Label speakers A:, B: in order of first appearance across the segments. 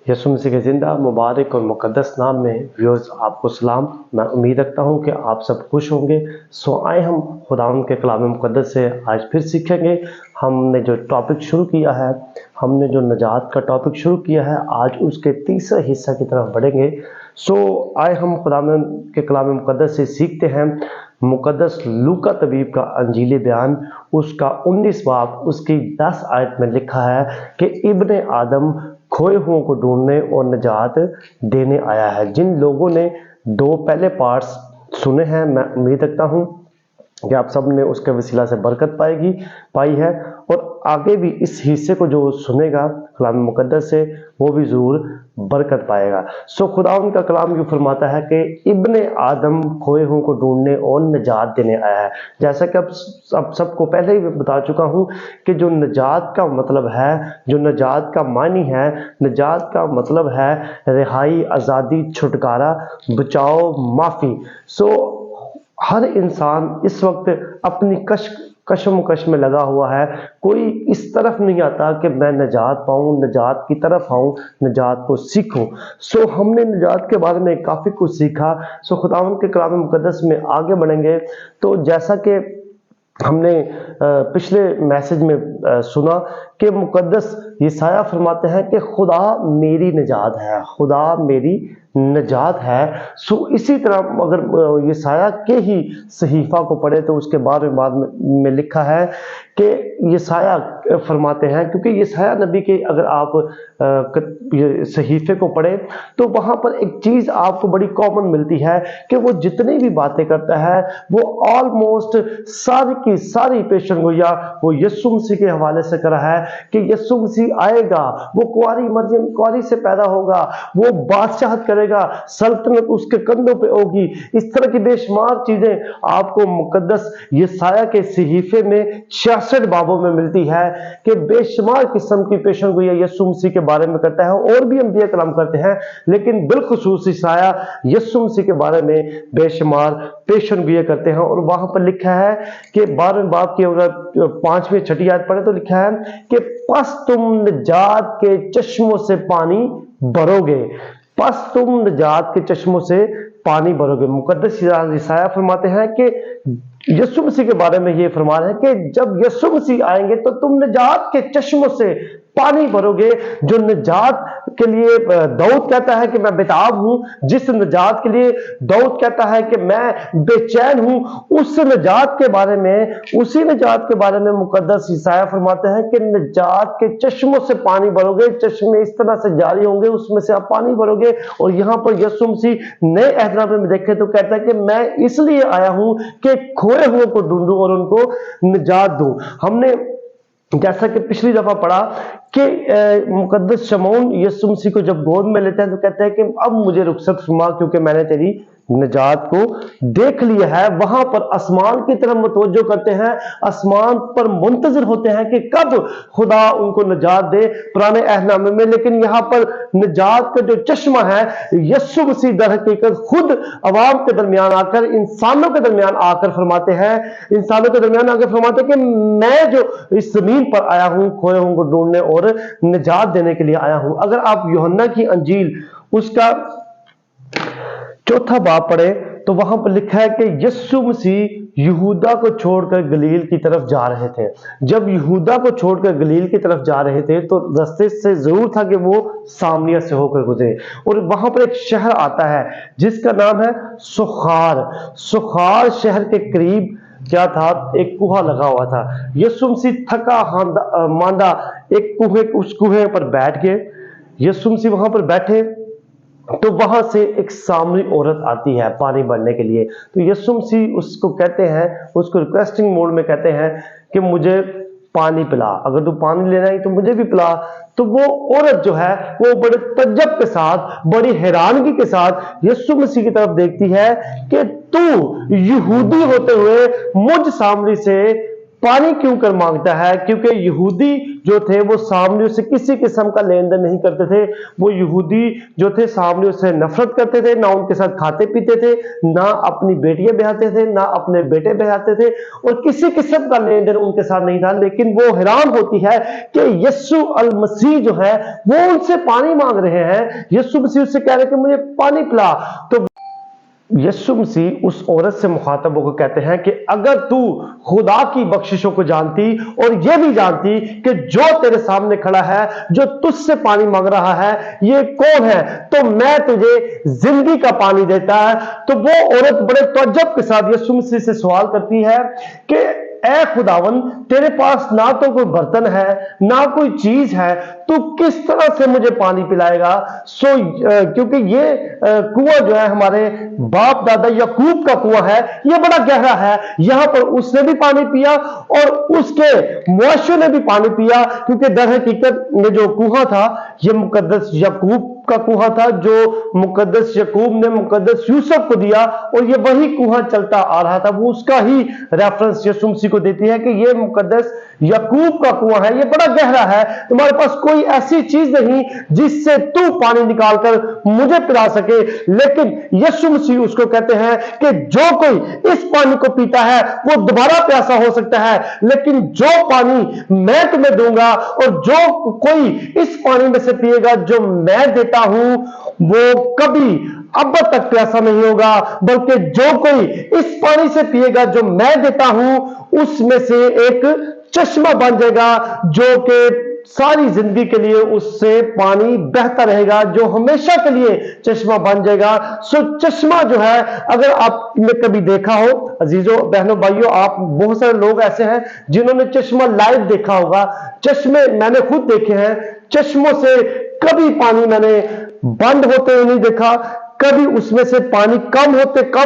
A: यीशु मसीह के जिंदा मुबारक और मुकद्दस नाम में व्यूअर्स आपको सलाम। मैं उम्मीद रखता हूं कि आप सब खुश होंगे। आए हम खुदावंद के कलाम मुकद्दस से आज फिर सीखेंगे। हमने जो टॉपिक शुरू किया है, हमने जो नजात का टॉपिक शुरू किया है, आज उसके तीसरे हिस्से की तरफ बढ़ेंगे। आए हम खुदावंद के कलाम मुकद्दस से सीखते हैं मुकद्दस लूका तबीब का अंजीली बयान, उसका 19 बाब उसकी 10 आयत में लिखा है कि इब्ने आदम खोए हुओं को ढूंढने और निजात देने आया है। जिन लोगों ने 2 पहले पार्ट्स सुने हैं, मैं उम्मीद रखता हूं कि आप सब ने उसके वसीला से बरकत पाई है और आगे भी इस हिस्से को जो सुनेगा कलाम मुकद्दस से वो भी जरूर बरकत पाएगा। खुदा उनका कलाम यूँ फरमाता है कि इब्ने आदम खोए हुओं को ढूंढने और निजात देने आया है। जैसा कि अब सबको पहले ही बता चुका हूँ कि जो निजात का मतलब है, जो निजात का मानी है, निजात का मतलब है रिहाई, आज़ादी, छुटकारा, बचाव, माफ़ी। हर इंसान इस वक्त अपनी कशमकश में लगा हुआ है। कोई इस तरफ नहीं आता कि मैं निजात पाऊं, निजात की तरफ आऊं, निजात को सीखूं। हमने निजात के बारे में काफ़ी कुछ सीखा। खुदावंद के कलाम मुकद्दस में आगे बढ़ेंगे। तो जैसा कि हमने पिछले मैसेज में सुना कि मुकद्दस यशायाह फरमाते हैं कि खुदा मेरी निजात है, खुदा मेरी निजात है। इसी तरह अगर यशायाह के ही सहीफा को पढ़े तो उसके बारे में लिखा है कि यशायाह फरमाते हैं, क्योंकि यशायाह नबी के अगर आप सहीफे को पढ़े तो वहां पर एक चीज आपको बड़ी कॉमन मिलती है कि वो जितनी भी बातें करता है वो ऑलमोस्ट सारी की सारी पेशन गोया वो यीशु मसीह के हवाले से करा है कि यीशु मसीह आएगा, वो कुंवारी मरियम कुंवारी से पैदा होगा, वो बादशाहत करेगा, सल्तनत उसके कंधों पे होगी। इस तरह की बेशुमार चीजें आपको मुकद्दस यशायाह के सहीफे में 66 बाबों में मिलती है कि बेशुमार किस्म की पेशन गोया यीशु मसीह के बारे में करता है। और भी अंबिया कलाम करते हैं, लेकिन बिलखुसूस यशायाह यीशु मसीह के बारे में बेशुमार पेशन गोया करते हैं। और वहां पर लिखा है कि 12वें बाब की अगर 5वीं 6ठी आयत पढ़े तो लिखा है कि पस तुम निजात के चश्मों से पानी भरोगे, पस तुम निजात के चश्मों से पानी भरोगे। मुकद्दस यशायाह फरमाते हैं कि यीशु मसीह के बारे में ये फरमा रहे हैं कि जब यीशु मसीह आएंगे तो तुम निजात के चश्मों से पानी भरोगे। जो निजात के लिए दाऊद कहता है कि मैं बेताब हूं, जिस निजात के लिए दाऊद कहता है कि मैं बेचैन हूं, उस निजात के बारे में, उसी निजात के बारे में मुकद्दस यशायाह फरमाते हैं कि निजात के चश्मों से पानी भरोगे, चश्मे इस तरह से जारी होंगे, उसमें से आप पानी भरोगे। और यहां पर यीशु मसीह नए अहदनामे में देखें तो कहता है कि मैं इसलिए आया हूं कि खोए हुए को ढूंढूं और उनको निजात दूं। हमने जैसा कि पिछली दफा पढ़ा कि मुकद्दस शमौन यीशु मसीह को जब गोद में लेते हैं तो कहते हैं कि अब मुझे रुखसत फरमा, क्योंकि मैंने तेरी निजात को देख लिया है। वहां पर आसमान की तरफ मुतवज्जो करते हैं, आसमान पर मुंतजिर होते हैं कि कब खुदा उनको निजात दे पुराने अहदनामे में। लेकिन यहाँ पर निजात का जो चश्मा है, यीशु मसीह दर हकीकत खुद अवाम के दरमियान आकर, इंसानों के दरमियान आकर फरमाते हैं, इंसानों के दरमियान आकर फरमाते हैं कि मैं जो इस जमीन पर आया हूं खोए हुओं को ढूंढने और निजात देने के लिए आया हूं। अगर आप यूहन्ना की अंजील उसका 4था बाब पढ़े तो वहां पर लिखा है कि यीशु मसीह यहूदा को छोड़कर गलील की तरफ जा रहे थे। जब यहूदा को छोड़कर गलील की तरफ जा रहे थे तो रास्ते से जरूर था कि वो सामरिया से होकर गुजरे। और वहां पर एक शहर आता है जिसका नाम है सुखार। सुखार शहर के करीब क्या था, एक कुआं लगा हुआ था। यीशु मसीह थका मांदा उस कुएं पर बैठ गए। यीशु मसीह वहां पर बैठे तो वहां से एक सामरी औरत आती है पानी भरने के लिए। तो यीशु मसीह उसको कहते हैं, उसको रिक्वेस्टिंग मोड में कहते हैं कि मुझे पानी पिला, अगर तू पानी लेना है तो मुझे भी पिला। तो वो औरत जो है वो बड़े तज्जब के साथ, बड़ी हैरानगी के साथ यीशु मसीह की तरफ देखती है कि तू यहूदी होते हुए मुझ सामरी से पानी क्यों कर मांगता है? क्योंकि यहूदी जो थे वो सामरियों से किसी किस्म का लेन देन नहीं करते थे। वो यहूदी जो थे सामरियों से नफरत करते थे, ना उनके साथ खाते पीते थे, ना अपनी बेटियां ब्याहते थे, ना अपने बेटे ब्याहते थे, और किसी किस्म का लेन देन उनके साथ नहीं था। लेकिन वो हैरान होती है कि यीशु अल मसीह जो है वो उनसे पानी मांग रहे हैं। यीशु मसीह उससे कह रहे हैं कि मुझे पानी पिला। तो यीशु मसीह उस औरत से मुखातब होकर कहते हैं कि अगर तू खुदा की बख्शिशों को जानती और यह भी जानती कि जो तेरे सामने खड़ा है, जो तुझसे पानी मांग रहा है, ये कौन है, तो मैं तुझे जिंदगी का पानी देता है। तो वो औरत बड़े तअज्जुब के साथ यीशु मसीह से सवाल करती है कि ऐ खुदावन, तेरे पास ना तो कोई बर्तन है, ना कोई चीज है, तू किस तरह से मुझे पानी पिलाएगा? क्योंकि ये कुआं जो है हमारे बाप दादा याकूब का कुआं है, ये बड़ा गहरा है। यहां पर उसने भी पानी पिया और उसके मुआशों ने भी पानी पिया, क्योंकि दर हकीकत में जो कुआं था ये मुकद्दस याकूब का कुआं था, जो मुकद्दस याकूब ने मुकद्दस यूसुफ को दिया, और ये वही कुआं चलता आ रहा था। वो उसका ही रेफरेंस यीशु मसीह को देती है कि ये मुकद्दस याकूब का कुआं है, ये बड़ा गहरा है, तुम्हारे पास कोई ऐसी चीज नहीं जिससे तू पानी निकालकर मुझे पिला सके। लेकिन यीशु मसीह उसको कहते हैं कि जो कोई इस पानी को पीता है वो दोबारा प्यासा हो सकता है, लेकिन जो पानी मैं तुम्हें दूंगा और जो कोई इस पानी में से पिएगा जो मैं देता हूं, वो कभी अब तक प्यासा नहीं होगा, बल्कि जो कोई इस पानी से पिएगा जो मैं देता हूं, उसमें से एक चश्मा बन जाएगा, जो कि सारी जिंदगी के लिए उससे पानी बहता रहेगा, जो हमेशा के लिए चश्मा बन जाएगा। सो चश्मा जो है, अगर आपने कभी देखा हो अजीजों बहनों भाइयों, आप बहुत सारे लोग ऐसे हैं जिन्होंने चश्मा लाइव देखा होगा। चश्मे मैंने खुद देखे हैं, चश्मों से कभी पानी मैंने बंद होते हुए नहीं देखा, कभी उसमें से पानी कम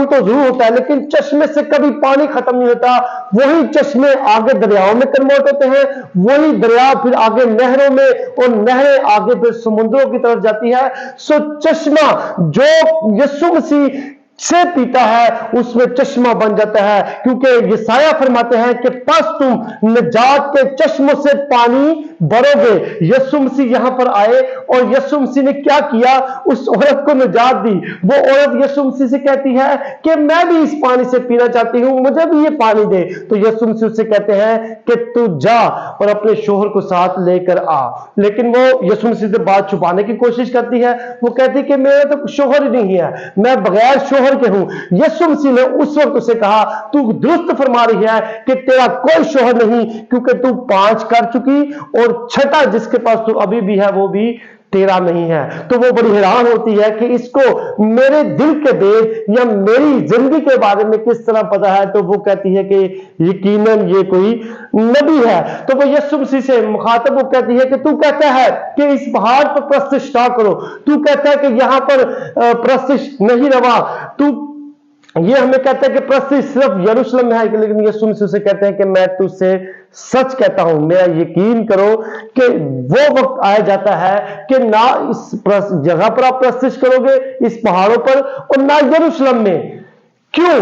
A: तो जरूर होता है, लेकिन चश्मे से कभी पानी खत्म नहीं होता। वही चश्मे आगे दरियाओं में कन्वर्ट होते हैं, वही दरिया फिर आगे नहरों में, और नहरें आगे फिर समुद्रों की तरफ जाती है। सो चश्मा जो यीशु मसीह से पीता है उसमें चश्मा बन जाता है, क्योंकि यशायाह फरमाते हैं कि बस तुम निजात के चश्मों से पानी भरोगे। यीशु मसीह यहां पर आए और यीशु मसीह ने क्या किया? उस औरत को निजात दी। वो औरत यीशु मसीह से कहती है कि मैं भी इस पानी से पीना चाहती हूं, मुझे भी ये पानी दे। तो यीशु मसीह उससे कहते हैं कि तू जा और अपने शोहर को साथ लेकर आ। लेकिन वो यीशु मसीह से बात छुपाने की कोशिश करती है। वो कहती है कि मेरा तो शोहर ही नहीं है, मैं बगैर शोहर के हूं। यीशु मसीह ने उस वक्त उसे कहा, तू दुरुस्त फरमा रही है कि तेरा कोई शोहर नहीं, क्योंकि तू 5 कर चुकी, और छठा जिसके पास तू अभी भी है वो भी तेरा नहीं है। तो वो बड़ी हैरान होती है कि इसको मेरे दिल के भेद या मेरी जिंदगी के बारे में किस तरह पता है। तो वो कहती है कि यकीनन ये कोई नबी है। तो वो यीशु मसीह से मुखातब वो कहती है कि तू कहता है कि इस पहाड़ पर प्रस्तिश ना करो, तू कहता है कि यहां पर प्रस्तिश नहीं रवा, तू ये हमें कहता है कि प्रस्तिश सिर्फ यरूशलेम में है। लेकिन यीशु मसीह से कहते हैं कि मैं तुझसे सच कहता हूं, मेरा यकीन करो कि वो वक्त आया जाता है कि ना इस जगह पर आप प्रस्तिश करोगे, इस पहाड़ों पर, और ना यरूशलेम में। क्यों?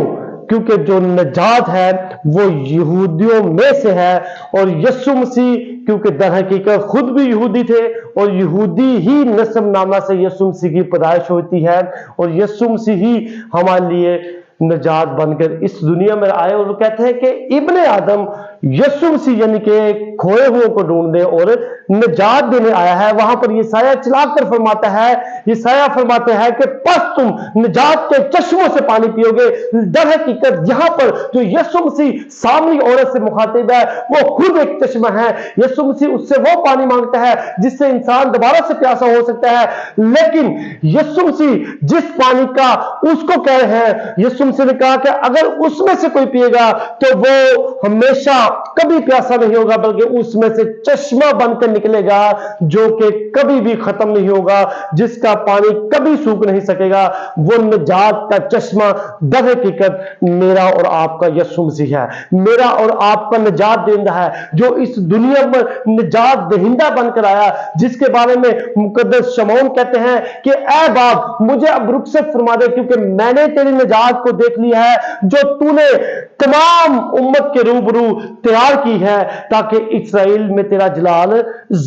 A: क्योंकि जो निजात है वो यहूदियों में से है। और यीशु मसीह क्योंकि दर हकीकत खुद भी यहूदी थे, और यहूदी ही नस्बनामा से यीशु मसीह की पैदाइश होती है, और यीशु मसीह ही हमारे लिए निजात बनकर इस दुनिया में आए। और वो कहते हैं कि इब्ने आदम यीशु मसीह यानी कि खोए हुए को ढूंढने और निजात देने आया है। वहां पर यशायाह चलाकर फरमाता है, यशायाह फरमाते हैं कि बस तुम निजात के चश्मों से पानी पियोगे। दर हकीकत यहां पर जो यीशु मसीह सामने औरत से मुखातिब है वो खुद एक चश्मा है। यीशु मसीह उससे वो पानी मांगता है जिससे इंसान दोबारा से प्यासा हो सकता है। लेकिन यीशु मसीह जिस पानी का उसको कह रहे हैं, यीशु मसीह ने कहा कि अगर उसमें से कोई पिएगा तो वो हमेशा कभी प्यासा नहीं होगा, बल्कि उसमें से चश्मा बनकर निकलेगा जो कि कभी भी खत्म नहीं होगा, जिसका पानी कभी सूख नहीं सकेगा। वो निजात का चश्मा दर हकीकत मेरा और आपका यीशु मसीह है। मेरा और आपका निजात देंदा है, जो इस दुनिया में निजात दहिंदा बनकर आया, जिसके बारे में मुकद्दस शमौन कहते हैं कि ऐ बाप मुझे अब रुखसत फरमा दे, क्योंकि मैंने तेरी निजात को देख लिया है जो तूने तमाम उम्मत के रूबरू तैयार تیار کی ہے تاکہ اسرائیل میں تیرا جلال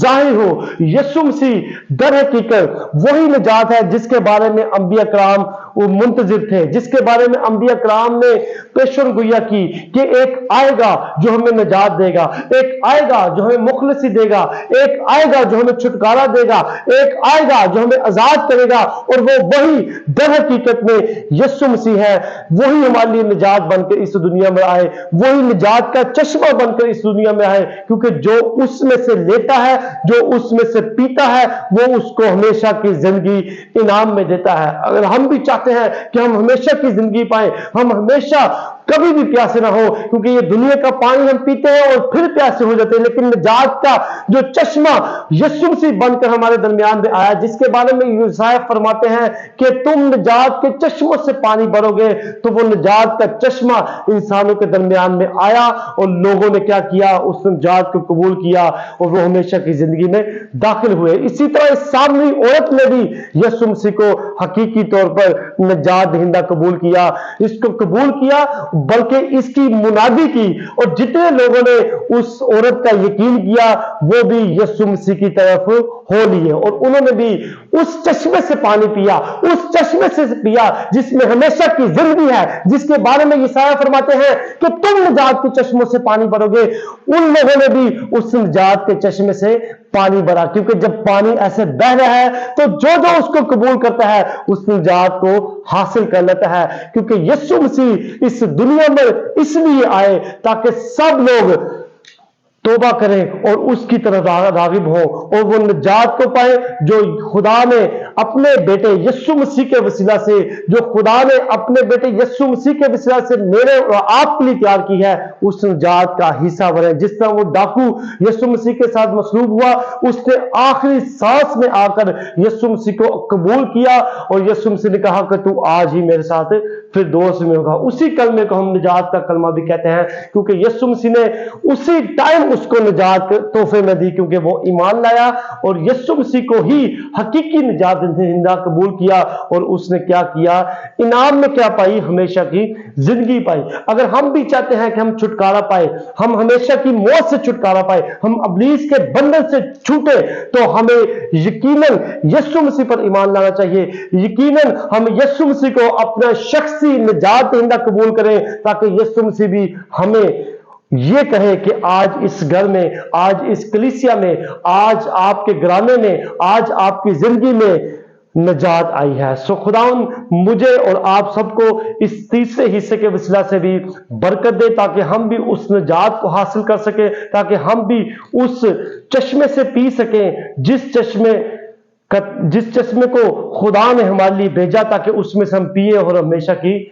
A: ظاہر ہو۔ یسوع مسیح در حقیقت وہی نجات ہے جس کے بارے میں انبیاء کرام وہ منتظر تھے، جس کے بارے میں انبیاء کرام نے پیشن گویا کی کہ ایک آئے گا جو ہمیں نجات دے گا، ایک آئے گا جو ہمیں مخلصی دے گا، ایک آئے گا جو ہمیں چھٹکارا دے گا، ایک آئے گا جو ہمیں آزاد کرے گا، اور وہ وہی در حقیقت میں یسوع مسیح ہے۔ وہی ہمارے لیے نجات بن کے اس دنیا میں آئے، وہی نجات کا چشمہ بن کر اس دنیا میں آئے، کیونکہ جو اس میں سے لیتا ہے، جو اس میں سے پیتا ہے، وہ اس کو ہمیشہ کی زندگی انعام میں دیتا ہے۔ اگر ہم بھی چاہتے ہیں کہ ہم ہمیشہ کی زندگی پائیں، ہم ہمیشہ کبھی بھی پیاسے نہ ہو، کیونکہ یہ دنیا کا پانی ہم پیتے ہیں اور پھر پیاسے ہو جاتے ہیں، لیکن نجات کا جو چشمہ یسوع مسیح بن کر ہمارے درمیان میں آیا، جس کے بارے میں یسوع فرماتے ہیں کہ تم نجات کے چشموں سے پانی بھرو گے، تو وہ نجات کا چشمہ انسانوں کے درمیان میں آیا اور لوگوں نے کیا کیا؟ اس نجات کو قبول کیا اور وہ ہمیشہ کی زندگی میں داخل ہوئے۔ اسی طرح اس سامری عورت نے بھی یسوع مسیح کو حقیقی طور پر نجات دہندہ قبول کیا، اس کو قبول کیا، بلکہ اس کی منادی کی، اور جتنے لوگوں نے اس عورت کا یقین کیا وہ بھی یسوع مسیح کی طرف ہو لیے، اور انہوں نے بھی اس چشمے سے پانی پیا، اس چشمے سے پیا جس میں ہمیشہ کی زندگی ہے، جس کے بارے میں یسوع فرماتے ہیں کہ تم نجات کے چشموں سے پانی بھرو گے۔ ان لوگوں نے بھی اس نجات کے چشمے سے پانی بھرا، کیونکہ جب پانی ایسے بہ رہا ہے تو جو اس کو قبول کرتا ہے اس نجات کو حاصل کر لیتا ہے، کیونکہ یسوع مسیح اس دنیا میں اس لیے آئے تاکہ سب لوگ توبہ کریں اور اس کی طرف راغب ہوں اور وہ نجات کو پائیں جو خدا نے اپنے بیٹے یسوع مسیح کے وسیلہ سے، جو خدا نے اپنے بیٹے یسوع مسیح کے وسیلہ سے میرے اور آپ کے لیے تیار کی ہے، اس نجات کا حصہ بنے۔ جس طرح وہ ڈاکو یسوع مسیح کے ساتھ مصلوب ہوا، اس نے آخری سانس میں آ کر یسوع مسیح کو قبول کیا اور یسوع مسیح نے کہا کہ تو آج ہی میرے ساتھ فردوس میں ہوگا۔ اسی کلمے کو ہم نجات کا کلمہ بھی کہتے ہیں، کیونکہ یسوع مسیح نے اسی ٹائم اس کو نجات تحفے میں دی، کیونکہ وہ ایمان لایا اور یسوع مسیح کو ہی حقیقی نجات دہندہ قبول کیا، اور اس نے کیا کیا؟ انعام میں کیا پائی؟ ہمیشہ کی زندگی پائی۔ اگر ہم بھی چاہتے ہیں کہ ہم چھٹکارا پائے، ہم ہمیشہ کی موت سے چھٹکارا پائے، ہم ابلیس کے بندھن سے چھوٹے، تو ہمیں یقیناً یسوع مسیح پر ایمان لانا چاہیے، یقیناً ہم یسوع مسیح کو اپنا شخصی نجات دہندہ قبول کریں، تاکہ یسوع مسیح بھی ہمیں یہ کہے کہ آج اس گھر میں، آج اس کلیسیا میں، آج آپ کے گھرانے میں، آج آپ کی زندگی میں نجات آئی ہے۔ سو خداوند مجھے اور آپ سب کو اس تیسرے حصے کے وسیلہ سے بھی برکت دے، تاکہ ہم بھی اس نجات کو حاصل کر سکیں، تاکہ ہم بھی اس چشمے سے پی سکیں جس چشمے کو خدا نے ہمارے لیے بھیجا، تاکہ اس میں سے ہم پیے اور ہمیشہ کی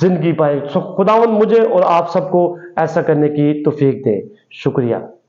A: زندگی پائے۔ سو خداوند مجھے اور آپ سب کو ایسا کرنے کی توفیق دے۔ شکریہ۔